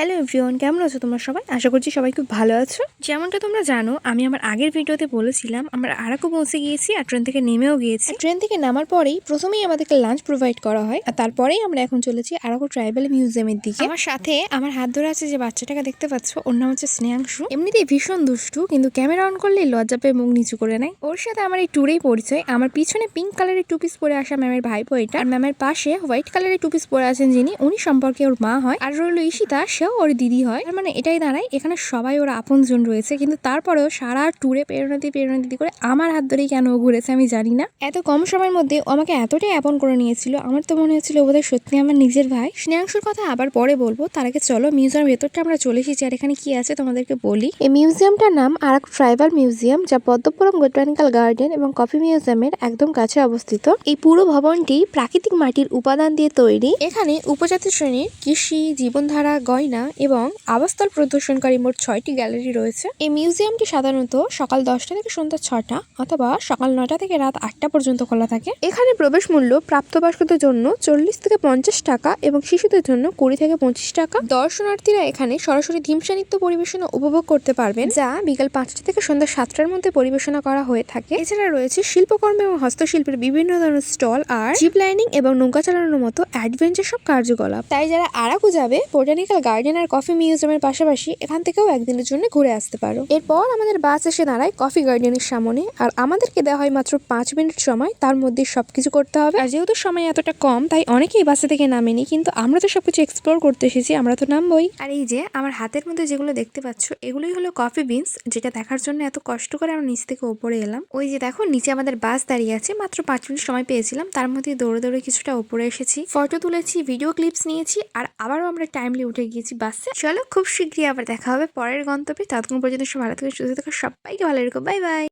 Hello everyone, কেমন আছো তোমরা সবাই? আশা করছি সবাই খুব ভালো আছো। যেমনটা তোমরা জানো, আমি আমার আগের ভিডিওতে বলেছিলাম আমরা আরাকু পৌঁছে গিয়েছি আর ট্রেন থেকে নেমেও গিয়েছি। ট্রেন থেকে নামার পরেই প্রথমেই আমাদেরকে লাঞ্চ প্রোভাইড করা হয় আর তারপরেই আমরা এখন চলেছি আরাকু ট্রাইবাল মিউজিয়ামের দিকে। আমার সাথে আমার হাত ধরে আছে যে বাচ্চাটাকে দেখতে পাচ্ছ, ওর নাম হচ্ছে স্নেহাংশু। এমনিতেই ভীষণ দুষ্টু, কিন্তু ক্যামেরা অন করলে লজ্জা পেয়ে মুখ নিচু করে নেয়। ওর সাথে আমার এই ট্যুরেই পরিচয়। আমার পিছনে পিঙ্ক কালারের টু পিস পরে আসা ম্যামের ভাইপো এটা, আর ম্যামের পাশে হোয়াইট কালারের টু পিস পরে আছেন যিনি, উনি সম্পর্কে ওর মা হয়। আর রইল ঈশিতা, সেও ওর দিদি হয়। তার মানে এটাই দাঁড়ায় এখানে সবাই ওরা আপনজন রয়েছে, কিন্তু তারপরেও সারা ট্যুরে প্রেরণা দিদি করে আমার হাত ধরেই কেন ও ঘুরেছে আমি জানি না। এত কম সময়ের মধ্যে ও আমাকে এতটাই আপন করে নিয়েছিল, আমার তো মনে হচ্ছিল বোধহয় সত্যি আমার নিজের ভাই। স্নেহাংশুর কথা আবার পরে বলবো, তার আগে চলো মিউজিয়ামের ভেতরটা আমরা চলে এসেছি আর এখানে কি আছে তোমাদেরকে বলি। এই মিউজিয়ামটার নাম আরাকু ট্রাইবাল মিউজিয়াম, যা পদ্মপুরম বোটানিক্যাল গার্ডেন এবং কফি মিউজিয়ামের একদম কাছে অবস্থিত। এই পুরো ভবনটি প্রাকৃতিক মাটির উপাদান দিয়ে তৈরি। এখানে উপজাতি শ্রেণীর কৃষি, জীবনধারা, গয়না এবং আবাসস্থল প্রদর্শনকারী মোট 6টি গ্যালারি রয়েছে। এই মিউজিয়ামটি সাধারণত সকাল 10টা থেকে সন্ধ্যা 6টা অথবা সকাল 9টা থেকে রাত 8টা পর্যন্ত খোলা থাকে। এখানে প্রবেশ মূল্য প্রাপ্তবয়স্কদের জন্য 40 থেকে 50 টাকা এবং শিশুদের জন্য 20 থেকে 25 টাকা। দর্শনার্থীরা এখানে সরাসরি ধিমসা নৃত্য পরিবেশনা উপভোগ করতে পারবেন, যা বিকাল 5টা থেকে সন্ধ্যা 7টার মধ্যে পরিবেশনা করা হয়ে থাকে। এছাড়া রয়েছে শিল্পকর্ম এবং হস্তশিল্পের বিভিন্ন ধরনের স্টল আর জিপ লাইনিং এবং নৌকা চালানোর মতো অ্যাডভেঞ্চার সব কার্যকলাপ। তাই যারা আরাকু যাবে, বোটানিক্যাল গার্ডেন আর কফি মিউজিয়ামের পাশাপাশি এখান থেকেও একদিনের জন্য ঘুরে আসতে পারো। এরপর আমাদের বাস এসে দাঁড়ায় কফি গার্ডেনের সামনে, আর আমাদেরকে দেওয়া হয় মাত্র 5 মিনিট সময়, তার মধ্যে সবকিছু করতে হবে। আর যেহেতু সময় এতটা কম, তাই অনেকেই বাসে থেকে নামেনি, কিন্তু আমরা তো সবকিছু এক্সপ্লোর করতে এসেছি, আমরা তো নামবই। আর এই যে আমার হাতের মধ্যে যেগুলো দেখতে পাচ্ছ, এগুলোই হলো কফি বিনস, যেটা দেখার জন্য এত কষ্ট করে আমরা নিচ থেকে উপরে এলাম। ওই যে দেখো নিচে আমাদের বাস দাঁড়িয়ে আছে, মাত্র 5 মিনিট সময় পেয়েছিলাম, তার মধ্যে দৌড়ে দৌড়ে কিছুটা উপরে এসেছি, ফটো তুলেছি, ভিডিও ক্লিপস নিয়েছি, আর আবারও আমরা টাইমলি উঠে গিয়েছি বাসে। চলো খুব শীঘ্রই আবার দেখা হবে পরের গন্তব্যে। ততক্ষণ পর্যন্ত সব ভালো থেকে সুস্থ থাকো, সবাইকে ভালো রেখো, বাই বাই।